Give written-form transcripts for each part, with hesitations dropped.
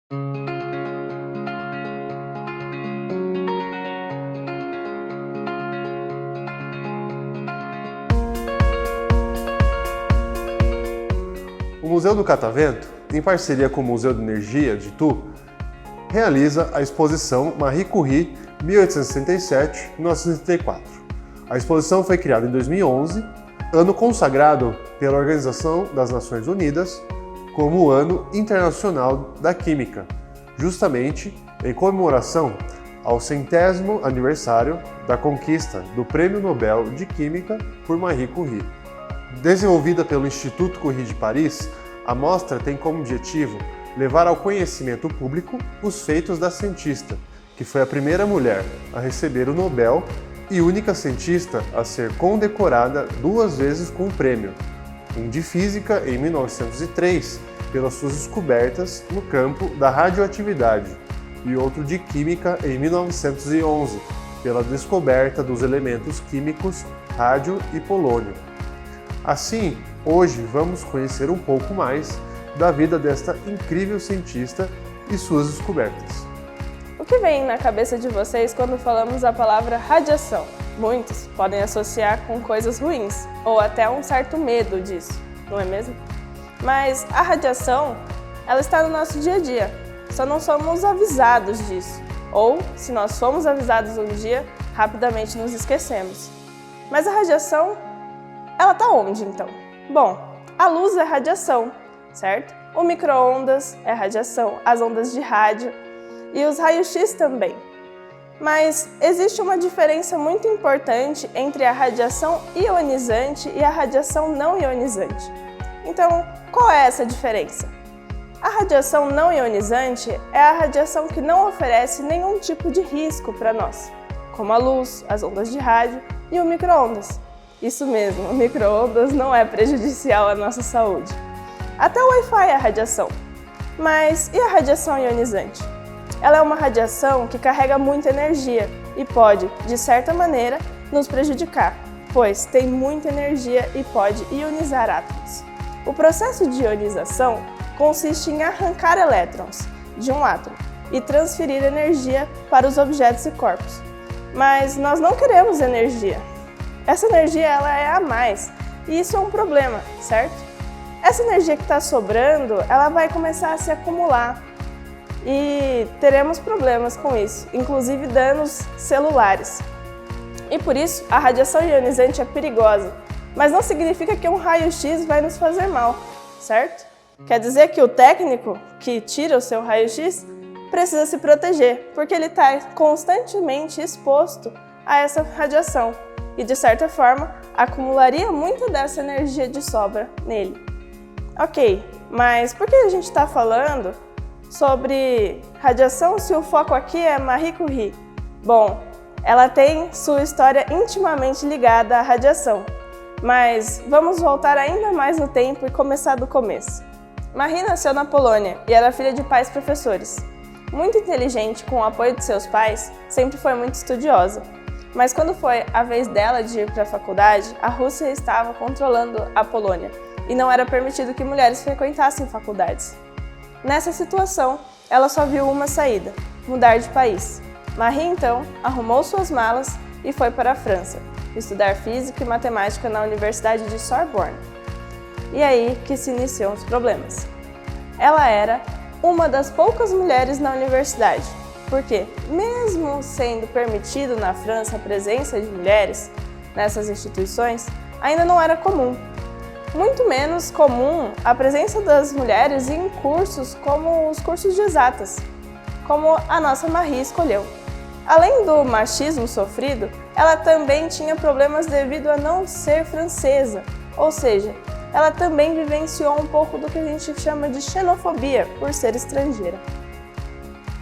O Museu do Catavento, em parceria com o Museu de Energia de Itu, realiza a exposição Marie Curie 1867-1934. A exposição foi criada em 2011, ano consagrado pela Organização das Nações Unidas como o Ano Internacional da Química, justamente em comemoração ao 100º aniversário da conquista do Prêmio Nobel de Química por Marie Curie. Desenvolvida pelo Instituto Curie de Paris, a mostra tem como objetivo levar ao conhecimento público os feitos da cientista, que foi a primeira mulher a receber o Nobel e única cientista a ser condecorada 2 vezes com o prêmio, um de Física em 1903, pelas suas descobertas no campo da radioatividade, e outro de Química em 1911, pela descoberta dos elementos químicos rádio e polônio. Assim, hoje vamos conhecer um pouco mais da vida desta incrível cientista e suas descobertas. O que vem na cabeça de vocês quando falamos a palavra radiação? Muitos podem associar com coisas ruins, ou até um certo medo disso, não é mesmo? Mas a radiação, ela está no nosso dia a dia, só não somos avisados disso. Ou, se nós fomos avisados um dia, rapidamente nos esquecemos. Mas a radiação, ela está onde então? Bom, a luz é radiação, certo? O micro-ondas é radiação, as ondas de rádio e os raios-x também. Mas existe uma diferença muito importante entre a radiação ionizante e a radiação não ionizante. Então, qual é essa diferença? A radiação não ionizante é a radiação que não oferece nenhum tipo de risco para nós, como a luz, as ondas de rádio e o micro-ondas. Isso mesmo, o micro-ondas não é prejudicial à nossa saúde. Até o Wi-Fi é radiação. Mas e a radiação ionizante? Ela é uma radiação que carrega muita energia e pode, de certa maneira, nos prejudicar, pois tem muita energia e pode ionizar átomos. O processo de ionização consiste em arrancar elétrons de um átomo e transferir energia para os objetos e corpos. Mas nós não queremos energia. Essa energia ela é a mais e isso é um problema, certo? Essa energia que está sobrando, ela vai começar a se acumular e teremos problemas com isso, inclusive danos celulares. E por isso, a radiação ionizante é perigosa, mas não significa que um raio-x vai nos fazer mal, certo? Quer dizer que o técnico que tira o seu raio-x precisa se proteger, porque ele está constantemente exposto a essa radiação e, de certa forma, acumularia muita dessa energia de sobra nele. Ok, mas por que a gente está falando sobre radiação se o foco aqui é Marie Curie? Bom, ela tem sua história intimamente ligada à radiação, mas vamos voltar ainda mais no tempo e começar do começo. Marie nasceu na Polônia e era filha de pais professores. Muito inteligente, com o apoio de seus pais, sempre foi muito estudiosa. Mas quando foi a vez dela de ir para a faculdade, a Rússia estava controlando a Polônia e não era permitido que mulheres frequentassem faculdades. Nessa situação, ela só viu uma saída: mudar de país. Marie, então, arrumou suas malas e foi para a França, estudar física e matemática na Universidade de Sorbonne. E aí que se iniciam os problemas. Ela era uma das poucas mulheres na universidade, porque, mesmo sendo permitido na França a presença de mulheres nessas instituições, ainda não era comum. Muito menos comum a presença das mulheres em cursos como os cursos de exatas, como a nossa Marie escolheu. Além do machismo sofrido, ela também tinha problemas devido a não ser francesa, ou seja, ela também vivenciou um pouco do que a gente chama de xenofobia por ser estrangeira.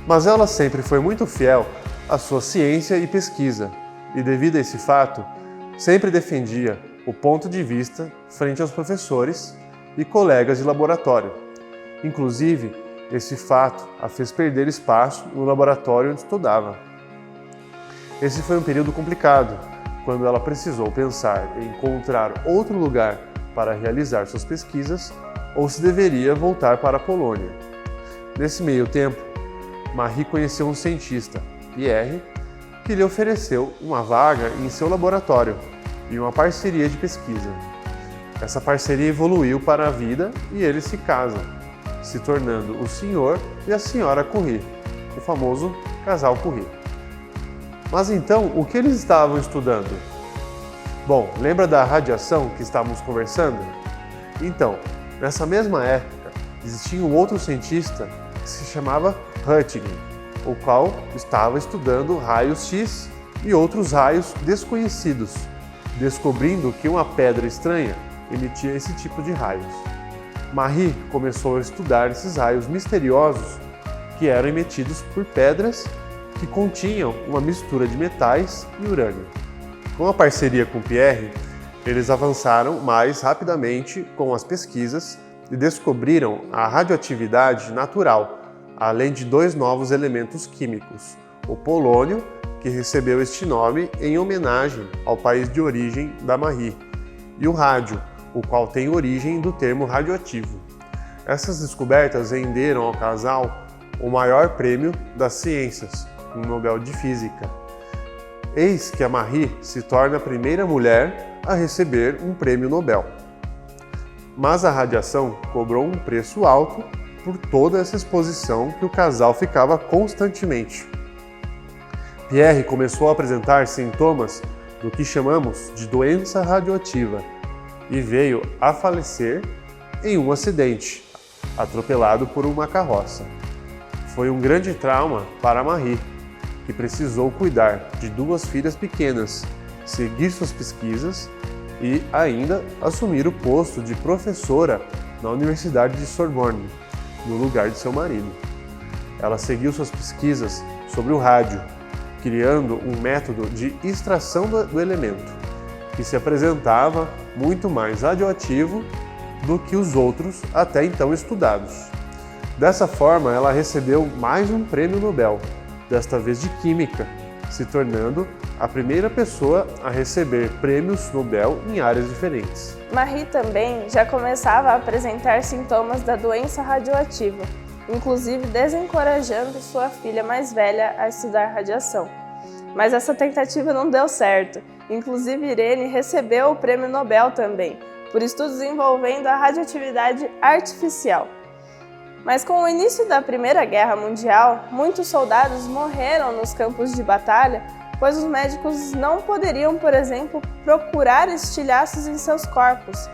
Mas ela sempre foi muito fiel à sua ciência e pesquisa, e devido a esse fato, sempre defendia o ponto de vista frente aos professores e colegas de laboratório. Inclusive, esse fato a fez perder espaço no laboratório onde estudava. Esse foi um período complicado, quando ela precisou pensar em encontrar outro lugar para realizar suas pesquisas ou se deveria voltar para a Polônia. Nesse meio tempo, Marie conheceu um cientista, Pierre, que lhe ofereceu uma vaga em seu laboratório e uma parceria de pesquisa. Essa parceria evoluiu para a vida e eles se casam, se tornando o senhor e a senhora Curie, o famoso casal Curie. Mas então, o que eles estavam estudando? Bom, lembra da radiação que estávamos conversando? Então, nessa mesma época, existia um outro cientista que se chamava Röntgen, o qual estava estudando raios X e outros raios desconhecidos, descobrindo que uma pedra estranha emitia esse tipo de raios. Marie começou a estudar esses raios misteriosos que eram emitidos por pedras que continham uma mistura de metais e urânio. Com a parceria com Pierre, eles avançaram mais rapidamente com as pesquisas e descobriram a radioatividade natural, além de 2 novos elementos químicos, o polônio, que recebeu este nome em homenagem ao país de origem da Marie, e o rádio, o qual tem origem do termo radioativo. Essas descobertas renderam ao casal o maior prêmio das ciências, o Nobel de Física. Eis que a Marie se torna a primeira mulher a receber um prêmio Nobel. Mas a radiação cobrou um preço alto por toda essa exposição que o casal ficava constantemente. Pierre começou a apresentar sintomas do que chamamos de doença radioativa e veio a falecer em um acidente, atropelado por uma carroça. Foi um grande trauma para Marie, que precisou cuidar de 2 filhas pequenas, seguir suas pesquisas e ainda assumir o posto de professora na Universidade de Sorbonne, no lugar de seu marido. Ela seguiu suas pesquisas sobre o rádio, criando um método de extração do elemento, que se apresentava muito mais radioativo do que os outros até então estudados. Dessa forma, ela recebeu mais um prêmio Nobel, desta vez de Química, se tornando a primeira pessoa a receber prêmios Nobel em áreas diferentes. Marie também já começava a apresentar sintomas da doença radioativa, inclusive desencorajando sua filha mais velha a estudar radiação. Mas essa tentativa não deu certo. Inclusive, Irene recebeu o prêmio Nobel também, por estudos envolvendo a radioatividade artificial. Mas com o início da Primeira Guerra Mundial, muitos soldados morreram nos campos de batalha, pois os médicos não poderiam, por exemplo, procurar estilhaços em seus corpos,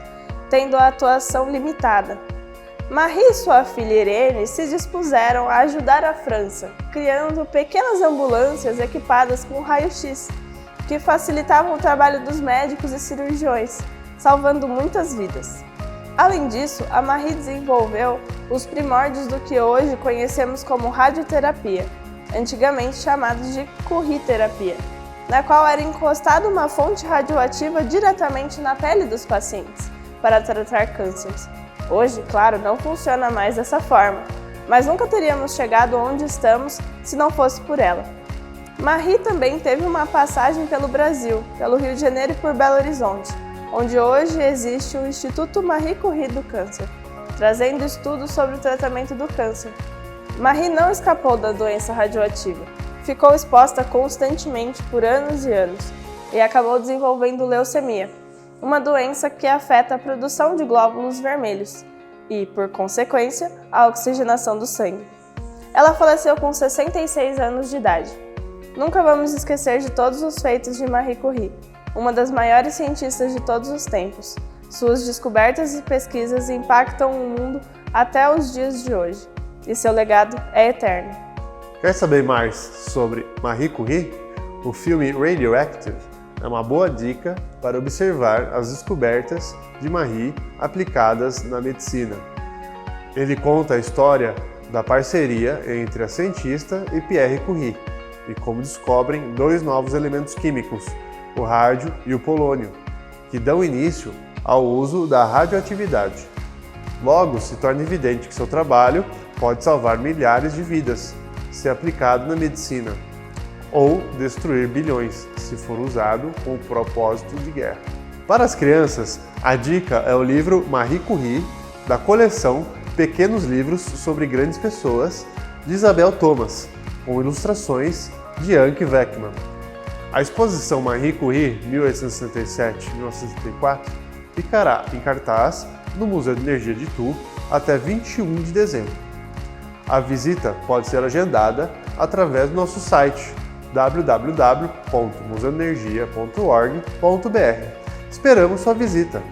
tendo a atuação limitada. Marie e sua filha Irene se dispuseram a ajudar a França, criando pequenas ambulâncias equipadas com raio-x, que facilitavam o trabalho dos médicos e cirurgiões, salvando muitas vidas. Além disso, a Marie desenvolveu os primórdios do que hoje conhecemos como radioterapia, antigamente chamados de Curie-terapia, na qual era encostada uma fonte radioativa diretamente na pele dos pacientes, para tratar cânceres. Hoje, claro, não funciona mais dessa forma, mas nunca teríamos chegado onde estamos se não fosse por ela. Marie também teve uma passagem pelo Brasil, pelo Rio de Janeiro e por Belo Horizonte, onde hoje existe o Instituto Marie Curie do Câncer, trazendo estudos sobre o tratamento do câncer. Marie não escapou da doença radioativa, ficou exposta constantemente por anos e anos e acabou desenvolvendo leucemia, uma doença que afeta a produção de glóbulos vermelhos e, por consequência, a oxigenação do sangue. Ela faleceu com 66 anos de idade. Nunca vamos esquecer de todos os feitos de Marie Curie, uma das maiores cientistas de todos os tempos. Suas descobertas e pesquisas impactam o mundo até os dias de hoje, e seu legado é eterno. Quer saber mais sobre Marie Curie? O filme Radioactive é uma boa dica para observar as descobertas de Marie aplicadas na medicina. Ele conta a história da parceria entre a cientista e Pierre Curie e como descobrem 2 novos elementos químicos, o rádio e o polônio, que dão início ao uso da radioatividade. Logo, se torna evidente que seu trabalho pode salvar milhares de vidas, se aplicado na medicina, ou destruir bilhões, se for usado com o propósito de guerra. Para as crianças, a dica é o livro Marie Curie, da coleção Pequenos Livros sobre Grandes Pessoas, de Isabel Thomas, com ilustrações de Anke Weckmann. A exposição Marie Curie 1867-1964 ficará em cartaz no Museu de Energia de Itu até 21 de dezembro. A visita pode ser agendada através do nosso site www.museudenergia.org.br. Esperamos sua visita!